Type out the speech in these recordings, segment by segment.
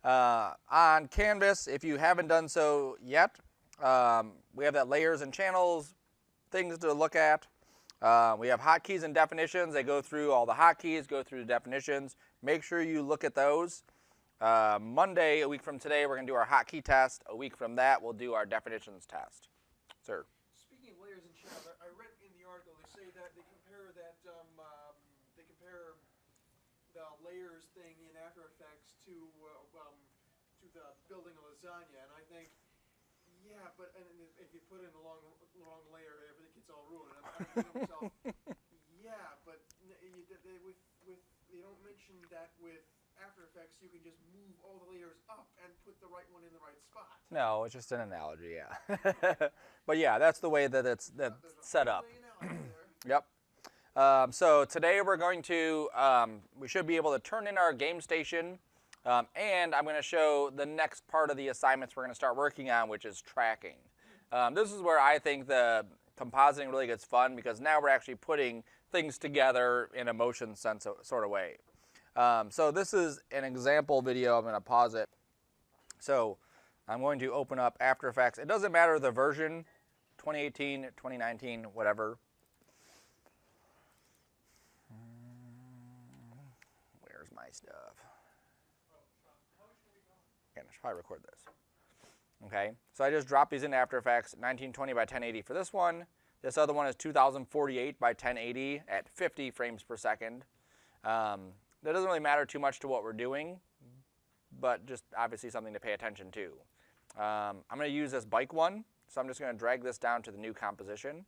On Canvas, if you haven't done so yet, we have that layers and channels, things to look at. We have hotkeys and definitions. They go through all the hotkeys, go through the definitions. Make sure you look at those. Monday, a week from today, we're going to do our hotkey test. A week from that, we'll do our definitions test. Sir. Speaking of layers and channels, I read in the article they say that they compare the layers thing in After Effects to the building a lasagna, and I think, yeah, but if you put in the wrong layer, everything gets all ruined. And I'm thinking to myself, yeah, but they don't mention that with After Effects you can just move all the layers up and put the right one in the right spot. No, it's just an analogy, yeah. But yeah, that's the way that it's set up. Yep. So today we're going to, we should be able to turn in our game station, and I'm going to show the next part of the assignments we're going to start working on, which is tracking. This is where I think the compositing really gets fun, because now we're actually putting things together in a motion sense sort of way. So this is an example video. I'm going to pause it. So I'm going to open up After Effects. It doesn't matter the version, 2018, 2019, whatever. Where's my stuff? Yeah, I should probably record this. Okay, so I just dropped these into After Effects, 1920 by 1080 for this one. This other one is 2048 by 1080 at 50 frames per second. That doesn't really matter too much to what we're doing, but just obviously something to pay attention to. I'm going to use this bike one, so I'm just going to drag this down to the new composition.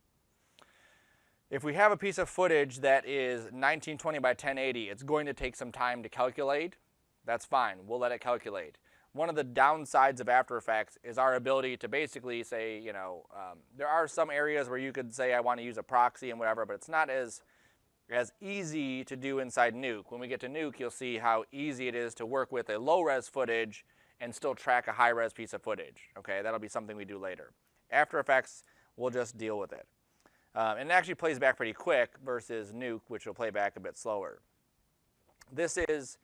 If we have a piece of footage that is 1920 by 1080, it's going to take some time to calculate. That's fine. We'll let it calculate. One of the downsides of After Effects is our ability to basically say, you know, there are some areas where you could say I want to use a proxy and whatever, but it's not as easy to do inside Nuke. When we get to Nuke, you'll see how easy it is to work with a low-res footage and still track a high-res piece of footage. Okay, that'll be something we do later. After Effects, we'll just deal with it. And it actually plays back pretty quick versus Nuke, which will play back a bit slower. This is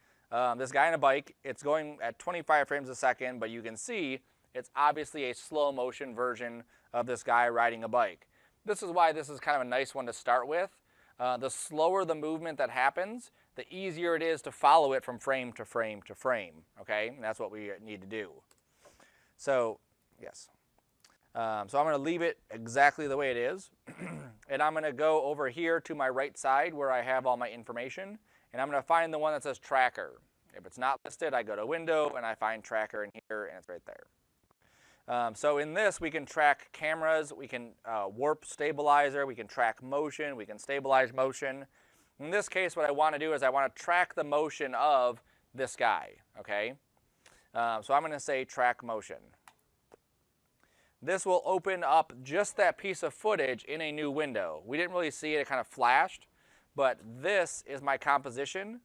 this guy on a bike. It's going at 25 frames a second, but you can see it's obviously a slow motion version of this guy riding a bike. This is why this is kind of a nice one to start with. The slower the movement that happens, the easier it is to follow it from frame to frame to frame. Okay, and that's what we need to do. So, yes. So I'm going to leave it exactly the way it is. And I'm going to go over here to my right side where I have all my information. And I'm going to find the one that says Tracker. If it's not listed, I go to Window and I find Tracker in here, and it's right there. So in this, we can track cameras, we can warp stabilizer, we can track motion, we can stabilize motion. In this case, what I want to do is I want to track the motion of this guy, okay? So I'm going to say track motion. This will open up just that piece of footage in a new window. We didn't really see it, it kind of flashed, but this is my composition.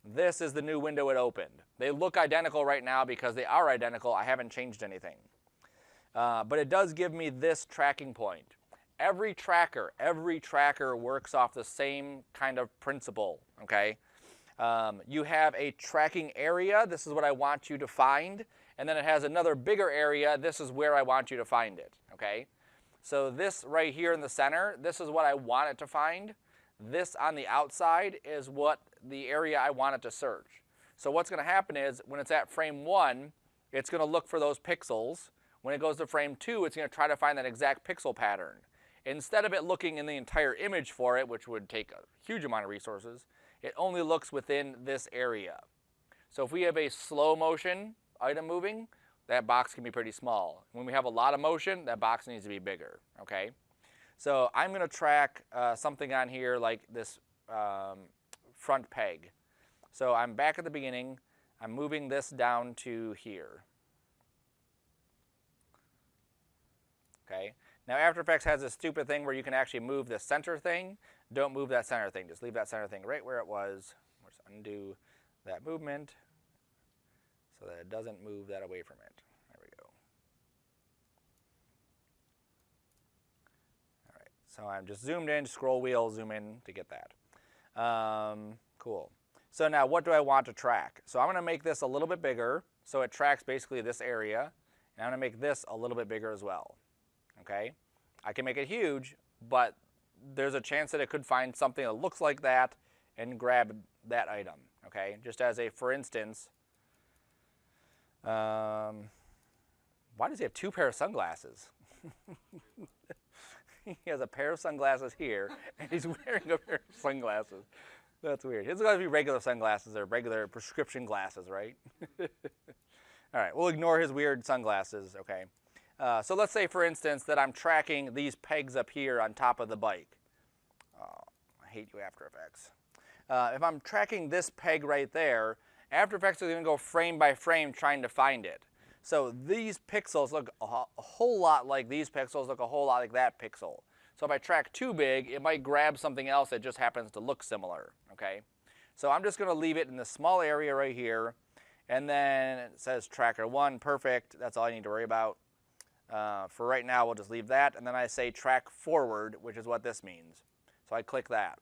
This is the new window it opened. They look identical right now because they are identical. I haven't changed anything. But it does give me this tracking point. Every tracker works off the same kind of principle, okay? You have a tracking area. This is what I want you to find. And then it has another bigger area. This is where I want you to find it, okay? So this right here in the center, this is what I want it to find. This on the outside is what the area I want it to search. So what's going to happen is when it's at frame 1, it's going to look for those pixels. When it goes to frame 2, it's going to try to find that exact pixel pattern. Instead of it looking in the entire image for it, which would take a huge amount of resources, it only looks within this area. So if we have a slow motion item moving, that box can be pretty small. When we have a lot of motion, that box needs to be bigger, okay? So I'm going to track something on here like this front peg. So I'm back at the beginning. I'm moving this down to here. Okay. Now After Effects has this stupid thing where you can actually move the center thing. Don't move that center thing. Just leave that center thing right where it was. Let's undo that movement so that it doesn't move that away from it. There we go. All right. So I'm just zoomed in, scroll wheel, zoom in to get that. Cool. So now what do I want to track? So I'm going to make this a little bit bigger so it tracks basically this area. And I'm going to make this a little bit bigger as well. Okay? I can make it huge, but there's a chance that it could find something that looks like that and grab that item. Okay? Just as a for instance, why does he have two pairs of sunglasses? He has a pair of sunglasses here, and he's wearing a pair of sunglasses. That's weird. It's got to be regular sunglasses or regular prescription glasses, right? All right, we'll ignore his weird sunglasses, okay? So let's say, for instance, that I'm tracking these pegs up here on top of the bike. Oh, I hate you, After Effects. If I'm tracking this peg right there, After Effects is going to go frame by frame trying to find it. So these pixels look a whole lot like these pixels, look a whole lot like that pixel. So if I track too big, it might grab something else that just happens to look similar, okay? So I'm just going to leave it in this small area right here, and then it says tracker 1, perfect. That's all I need to worry about. For right now, we'll just leave that, and then I say track forward, which is what this means. So I click that.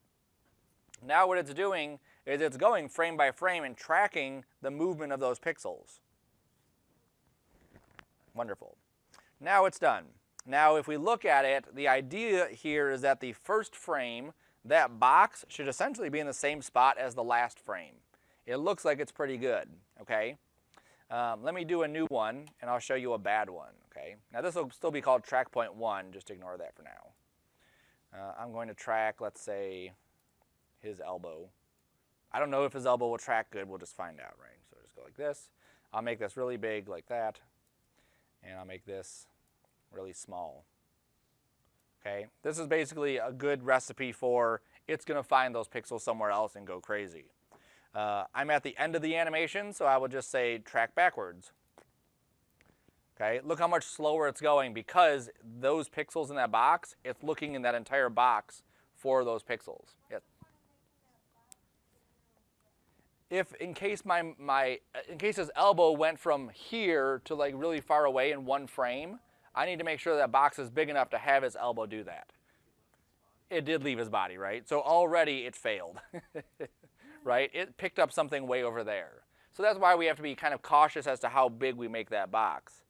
Now what it's doing is it's going frame by frame and tracking the movement of those pixels. Wonderful. Now it's done. Now if we look at it, the idea here is that the first frame, that box, should essentially be in the same spot as the last frame. It looks like it's pretty good, okay? Let me do a new one, and I'll show you a bad one, okay? Now this will still be called track point 1, just ignore that for now. I'm going to track, let's say, his elbow. I don't know if his elbow will track good, we'll just find out, right? So just go like this. I'll make this really big like that. And I'll make this really small. Okay, this is basically a good recipe for it's going to find those pixels somewhere else and go crazy. I'm at the end of the animation, so I will just say track backwards. Okay, look how much slower it's going because those pixels in that box, it's looking in that entire box for those pixels. Yes. If in case in case his elbow went from here to like really far away in one frame, I need to make sure that box is big enough to have his elbow do that. It did leave his body, right? So already it failed, right? It picked up something way over there. So that's why we have to be kind of cautious as to how big we make that box.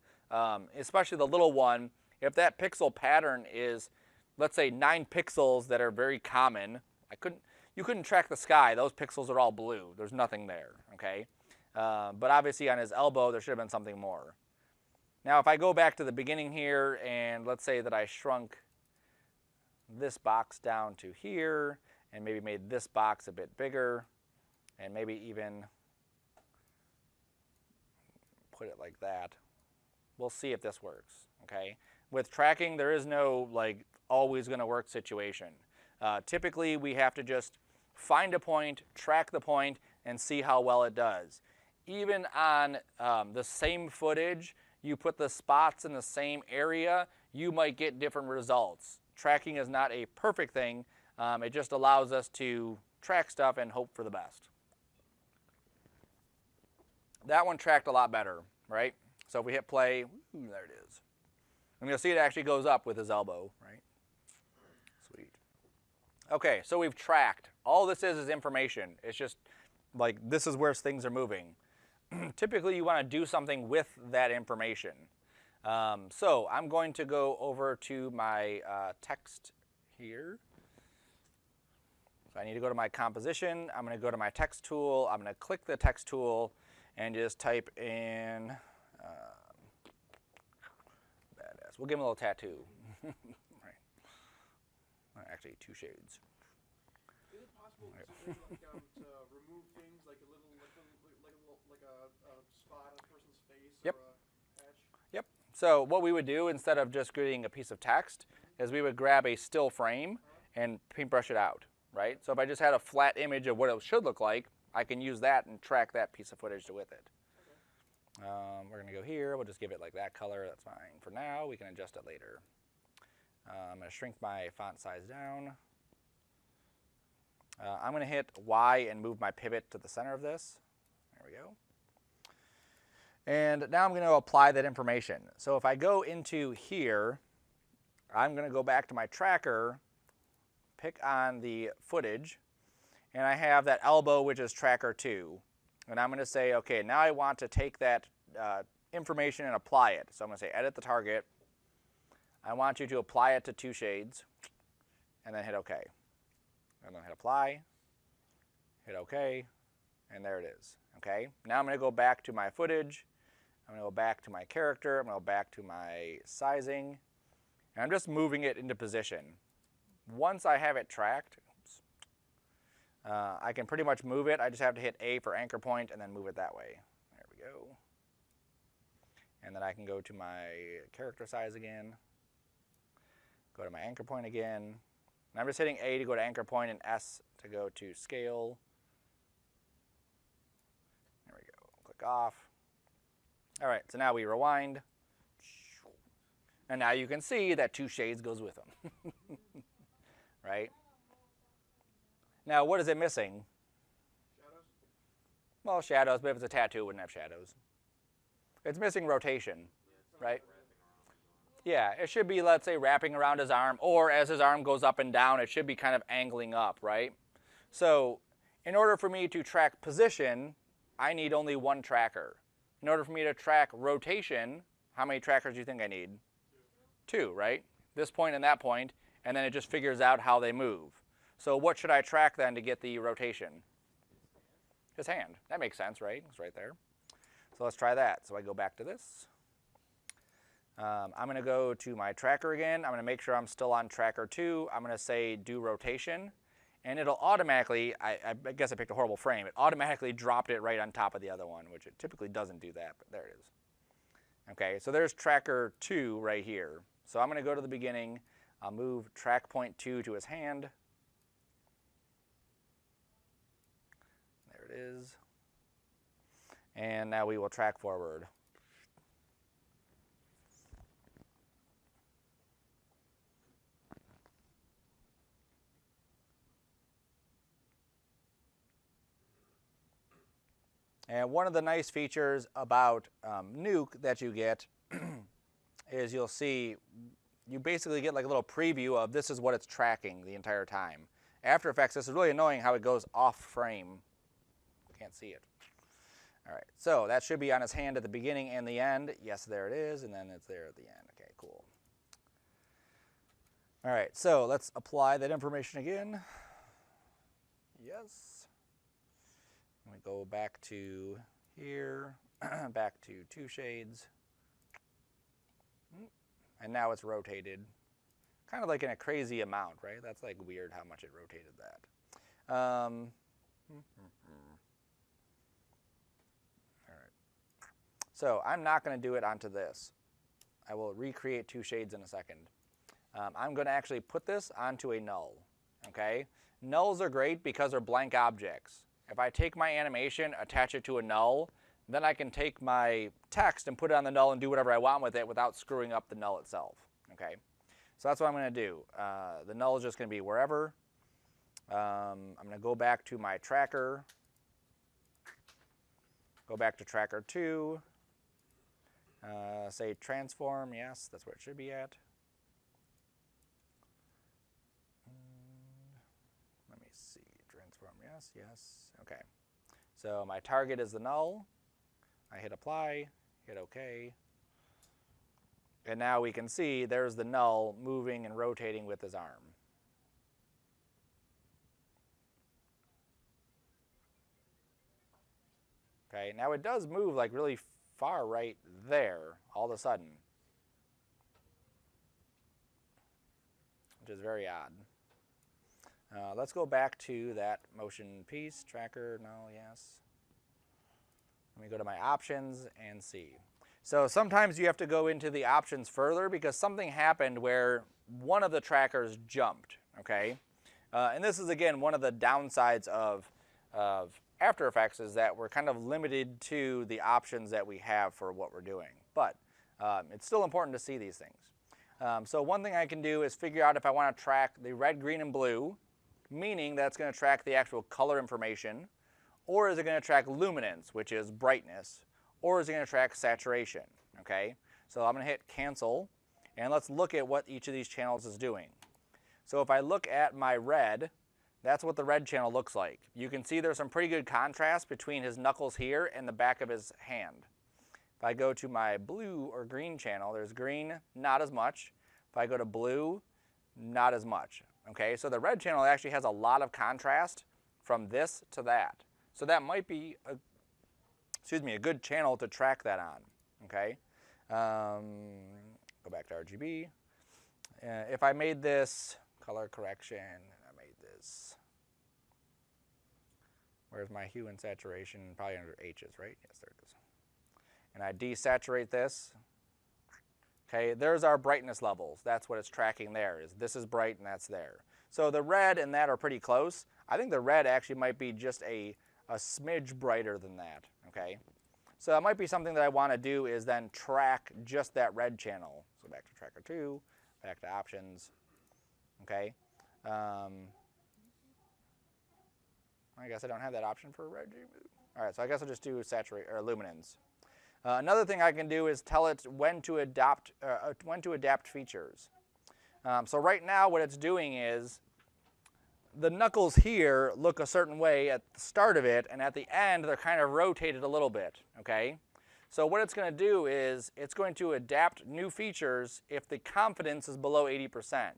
Especially the little one, if that pixel pattern is, let's say 9 pixels that are very common, you couldn't track the sky. Those pixels are all blue. There's nothing there, okay? But obviously on his elbow, there should have been something more. Now, if I go back to the beginning here, and let's say that I shrunk this box down to here, and maybe made this box a bit bigger, and maybe even put it like that, we'll see if this works, okay? With tracking, there is no, like, always going to work situation. Typically, we have to just find a point, track the point, and see how well it does. Even on the same footage, you put the spots in the same area, you might get different results. Tracking is not a perfect thing. It just allows us to track stuff and hope for the best. That one tracked a lot better, right? So if we hit play, there it is. And you'll see it actually goes up with his elbow, right? Sweet. Okay, so we've tracked. All this is information. It's just like this is where things are moving. Typically, you want to do something with that information. So I'm going to go over to my text here. So I need to go to my composition. I'm going to go to my text tool. I'm going to click the text tool and just type in badass. We'll give him a little tattoo. Right. Actually, 2 shades. Is it possible to remove things like a spot on a person's face? Yep. Or a patch? Yep. So what we would do instead of just creating a piece of text is we would grab a still frame and paintbrush it out, right? So if I just had a flat image of what it should look like, I can use that and track that piece of footage with it. Okay. We're going to go here. We'll just give it like that color. That's fine for now. We can adjust it later. I'm going to shrink my font size down. I'm going to hit Y and move my pivot to the center of this. There we go. And now I'm going to apply that information. So if I go into here, I'm going to go back to my tracker, pick on the footage, and I have that elbow, which is tracker 2. And I'm going to say, okay, now I want to take that information and apply it. So I'm going to say edit the target. I want you to apply it to 2 shades, and then hit OK. And then hit apply, hit OK, and there it is. Okay. Now I'm going to go back to my footage. I'm going to go back to my character. I'm going to go back to my sizing. And I'm just moving it into position. Once I have it tracked, I can pretty much move it. I just have to hit A for anchor point and then move it that way. There we go. And then I can go to my character size again. Go to my anchor point again. And I'm just hitting A to go to anchor point and S to go to scale. There we go. Click off. All right, so now we rewind. And now you can see that 2 shades goes with them. Right? Now, what is it missing? Shadows? Well, shadows, but if it's a tattoo, it wouldn't have shadows. It's missing rotation, right? Yeah, it should be, let's say, wrapping around his arm, or as his arm goes up and down, it should be kind of angling up, right? So, in order for me to track position, I need only 1 tracker. In order for me to track rotation, how many trackers do you think I need? 2, right? This point and that point, and then it just figures out how they move. So what should I track then to get the rotation? His hand. That makes sense, right? It's right there. So let's try that. So I go back to this. I'm going to go to my tracker again. I'm going to make sure I'm still on tracker 2. I'm going to say do rotation. And it'll automatically, I guess I picked a horrible frame, it automatically dropped it right on top of the other one, which it typically doesn't do that, but there it is. Okay, so there's tracker 2 right here. So I'm going to go to the beginning. I'll move track point 2 to his hand. There it is. And now we will track forward. And one of the nice features about Nuke that you get is you'll see, you basically get like a little preview of this is what it's tracking the entire time. After Effects, this is really annoying how it goes off frame. Can't see it. All right, so that should be on his hand at the beginning and the end. Yes, there it is, and then it's there at the end. Okay, cool. All right, so let's apply that information again. Yes. We go back to here, back to 2 shades. And now it's rotated. Kind of like in a crazy amount, right? That's like weird how much it rotated that. All right. So I'm not going to do it onto this. I will recreate 2 shades in a second. I'm going to actually put this onto a null. Okay? Nulls are great because they're blank objects. If I take my animation, attach it to a null, then I can take my text and put it on the null and do whatever I want with it without screwing up the null itself. Okay, so that's what I'm going to do. The null is just going to be wherever. I'm going to go back to my tracker, go back to tracker 2, say transform, yes, that's where it should be at. Let me see, transform, yes, yes. Okay, so my target is the null. I hit apply, hit OK. And now we can see there's the null moving and rotating with his arm. Okay, now it does move like really far right there all of a sudden, which is very odd. Let's go back to that motion piece, tracker, no, yes. Let me go to my options and see. So sometimes you have to go into the options further because something happened where one of the trackers jumped, okay? And this is, again, one of the downsides of After Effects is that we're kind of limited to the options that we have for what we're doing. But it's still important to see these things. So one thing I can do is figure out if I want to track the red, green, and blue, meaning that's going to track the actual color information, or is it going to track luminance, which is brightness, or is it going to track saturation, okay? So I'm going to hit cancel, and let's look at what each of these channels is doing. So if I look at my red, that's what the red channel looks like. You can see there's some pretty good contrast between his knuckles here and the back of his hand. If I go to my blue or green channel, there's green, not as much. If I go to blue, not as much. Okay, so the red channel actually has a lot of contrast from this to that. So that might be a good channel to track that on. Okay, go back to RGB. If I made this color correction, I made this. Where's my hue and saturation? Probably under H's, right? Yes, there it is. And I desaturate this. Okay, there's our brightness levels. That's what it's tracking there. This is bright and that's there. So the red and that are pretty close. I think the red actually might be just a smidge brighter than that. Okay, so that might be something that I want to do is then track just that red channel. So back to tracker 2, back to options. Okay. I guess I don't have that option for red. All right, so I guess I'll just do saturate or luminance. Another thing I can do is tell it when to adapt features. So right now what it's doing is the knuckles here look a certain way at the start of it, and at the end they're kind of rotated a little bit, okay? So what it's going to do is it's going to adapt new features if the confidence is below 80%.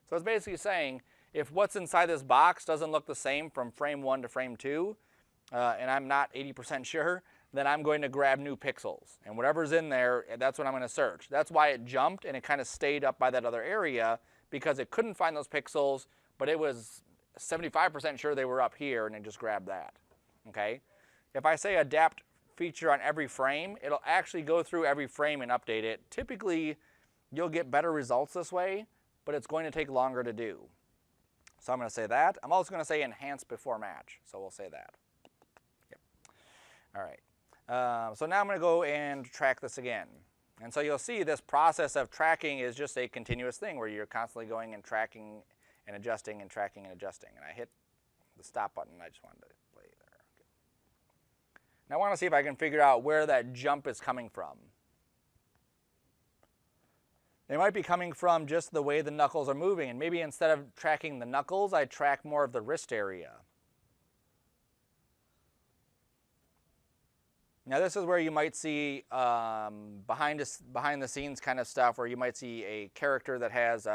So it's basically saying if what's inside this box doesn't look the same from frame 1 to frame 2, and I'm not 80% sure, then I'm going to grab new pixels. And whatever's in there, that's what I'm going to search. That's why it jumped and it kind of stayed up by that other area, because it couldn't find those pixels, but it was 75% sure they were up here and it just grabbed that. Okay? If I say adapt feature on every frame, it'll actually go through every frame and update it. Typically, you'll get better results this way, but it's going to take longer to do. So I'm going to say that. I'm also going to say enhance before match. So we'll say that. Yep. All right. So now I'm going to go and track this again. And so you'll see this process of tracking is just a continuous thing where you're constantly going and tracking and adjusting and tracking and adjusting. And I hit the stop button. I just wanted to play there. Okay. Now I want to see if I can figure out where that jump is coming from. They might be coming from just the way the knuckles are moving. And maybe instead of tracking the knuckles, I track more of the wrist area. Now this is where you might see behind the scenes kind of stuff, where you might see a character that has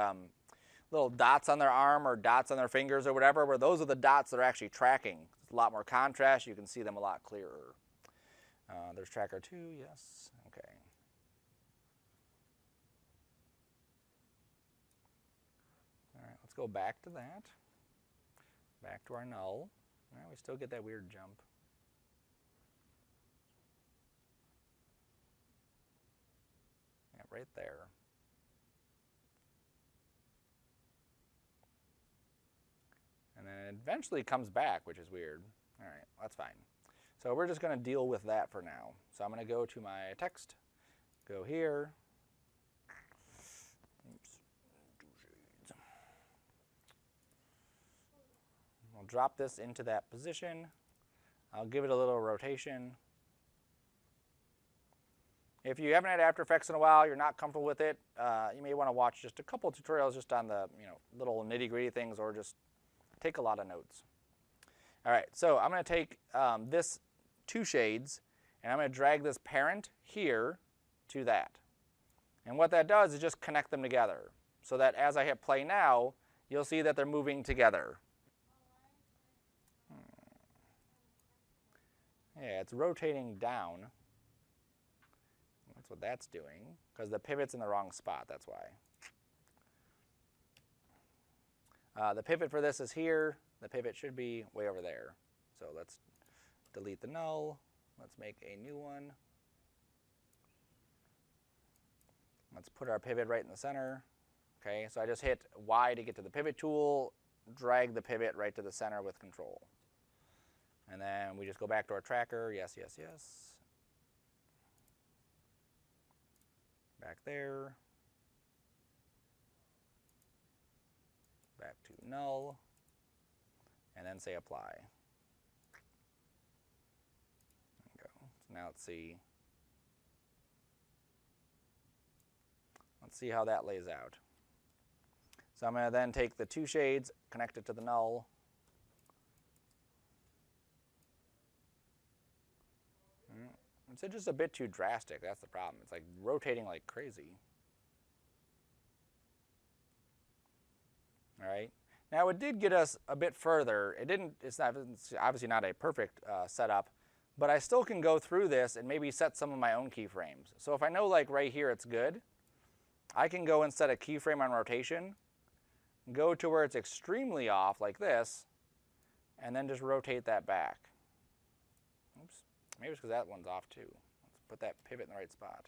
little dots on their arm or dots on their fingers or whatever, where those are the dots that are actually tracking. It's a lot more contrast. You can see them a lot clearer. There's tracker 2, yes, okay. All right, let's go back to that. Back to our null. Well, we still get that weird jump. Right there. And then it eventually comes back, which is weird. All right, that's fine. So we're just going to deal with that for now. So I'm going to go to my text, go here. Oops. I'll drop this into that position. I'll give it a little rotation. If you haven't had After Effects in a while, you're not comfortable with it, you may want to watch just a couple tutorials just on the little nitty-gritty things, or just take a lot of notes. All right, so I'm going to take this 2 shades, and I'm going to drag this parent here to that. And what that does is just connect them together, so that as I hit play now, you'll see that they're moving together. Yeah, it's rotating down. That's what that's doing, because the pivot's in the wrong spot, that's why. The pivot for this is here. The pivot should be way over there. So let's delete the null. Let's make a new one. Let's put our pivot right in the center. Okay, so I just hit Y to get to the pivot tool, drag the pivot right to the center with control. And then we just go back to our tracker. Yes, yes, yes. Back there. Back to null. And then say apply. There we go. So now let's see. Let's see how that lays out. So I'm going to then take the 2 shades, connect it to the null. It's just a bit too drastic. That's the problem. It's like rotating like crazy. All right. Now it did get us a bit further. It's obviously not a perfect setup, but I still can go through this and maybe set some of my own keyframes. So if I know like right here it's good, I can go and set a keyframe on rotation, go to where it's extremely off like this, and then just rotate that back. Oops, maybe it's because that one's off too. Let's put that pivot in the right spot.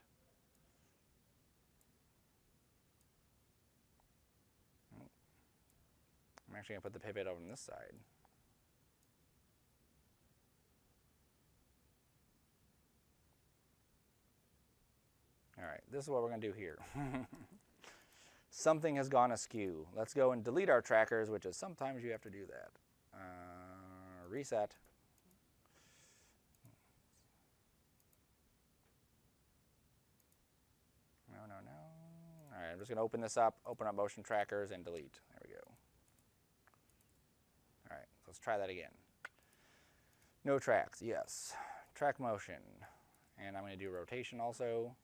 I'm actually going to put the pivot over on this side. All right, this is what we're going to do here. Something has gone askew. Let's go and delete our trackers, which is sometimes you have to do that. Reset. No. All right, I'm just going to open this up, open up motion trackers, and delete. There we go. All right, let's try that again. No tracks, yes. Track motion. And I'm going to do rotation also.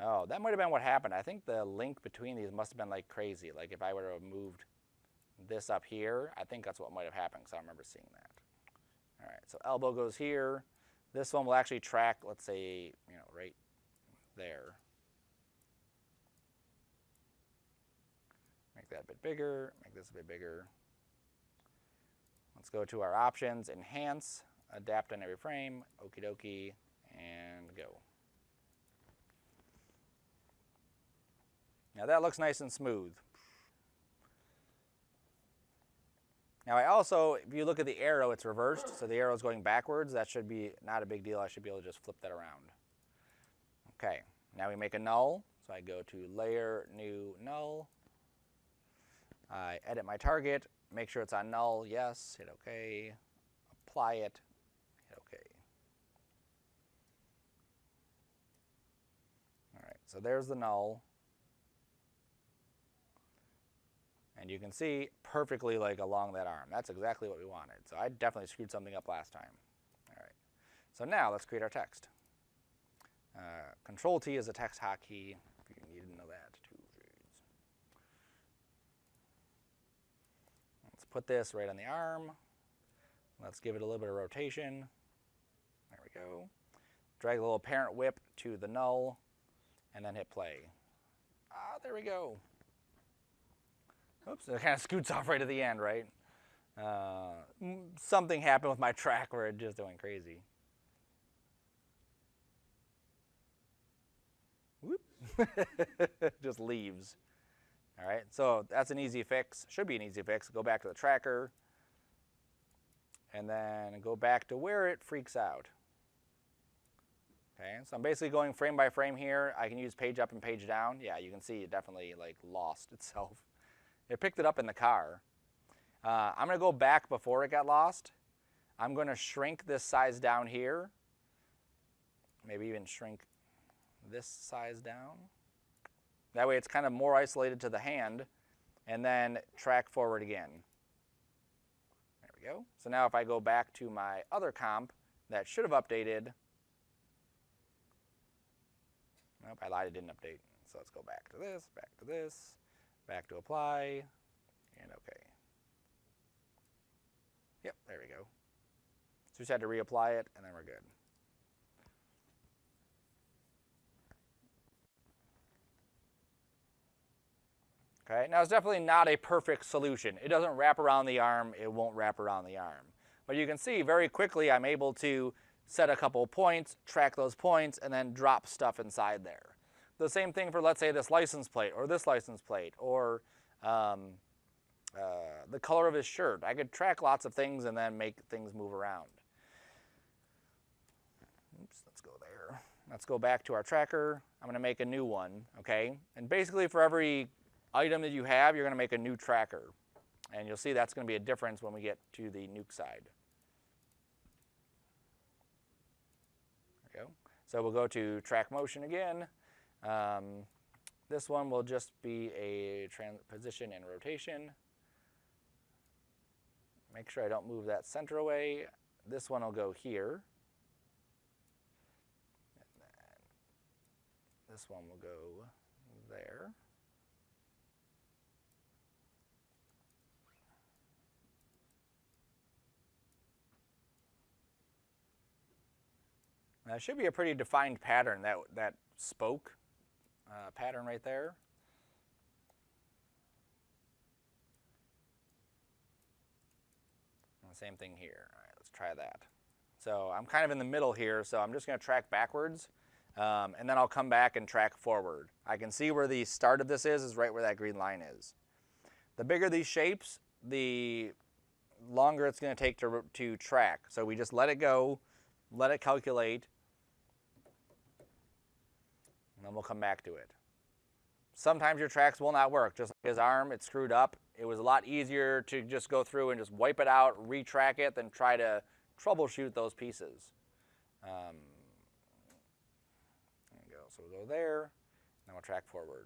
Oh, that might have been what happened. I think the link between these must have been like crazy. Like if I were to have moved this up here, I think that's what might have happened because I remember seeing that. All right, so elbow goes here. This one will actually track, let's say, right there. Make that a bit bigger, make this a bit bigger. Let's go to our options, enhance, adapt on every frame, okie dokie, and go. Now that looks nice and smooth. Now I also, if you look at the arrow, it's reversed, so the arrow is going backwards. That should be not a big deal. I should be able to just flip that around. Okay, now we make a null. So I go to Layer, New, Null. I edit my target, make sure it's on null, yes, hit OK. Apply it, hit OK. All right, so there's the null. And you can see perfectly like along that arm. That's exactly what we wanted. So I definitely screwed something up last time. All right. So now let's create our text. Control T is a text hotkey, if you need to know that. Let's put this right on the arm. Let's give it a little bit of rotation. There we go. Drag the little parent whip to the null, and then hit play. Ah, there we go. Oops, it kind of scoots off right at the end, right? Something happened with my track where it just went crazy. Whoop. Just leaves. All right, so that's an easy fix. Should be an easy fix. Go back to the tracker, and then go back to where it freaks out. Okay, so I'm basically going frame by frame here. I can use page up and page down. Yeah, you can see it definitely like lost itself. It picked it up in the car. I'm going to go back before it got lost. I'm going to shrink this size down here. Maybe even shrink this size down. That way it's kind of more isolated to the hand, and then track forward again. There we go. So now if I go back to my other comp that should have updated. Nope, I lied, it didn't update. So let's go back to this, back to apply, and OK. Yep, there we go. So we just had to reapply it, and then we're good. Okay, now it's definitely not a perfect solution. It doesn't wrap around the arm, it won't wrap around the arm. But you can see very quickly I'm able to set a couple of points, track those points, and then drop stuff inside there. The same thing for, let's say, this license plate, or this license plate, or the color of his shirt. I could track lots of things and then make things move around. Oops, let's go there. Let's go back to our tracker. I'm going to make a new one, okay? And basically for every item that you have, you're going to make a new tracker. And you'll see that's going to be a difference when we get to the nuke side. There we go. So we'll go to track motion again. This one will just be a position and rotation. Make sure I don't move that center away. This one will go here. This one will go there. That should be a pretty defined pattern, that spoke pattern right there. And the same thing here. All right, let's try that. So I'm kind of in the middle here, so I'm just going to track backwards, and then I'll come back and track forward. I can see where the start of this is right where that green line is. The bigger these shapes, the longer it's going to take to track. So we just let it go, let it calculate, and then we'll come back to it. Sometimes your tracks will not work. Just like his arm, it's screwed up. It was a lot easier to just go through and just wipe it out, retrack it, than try to troubleshoot those pieces. There you go. So we'll go there, and we'll track forward.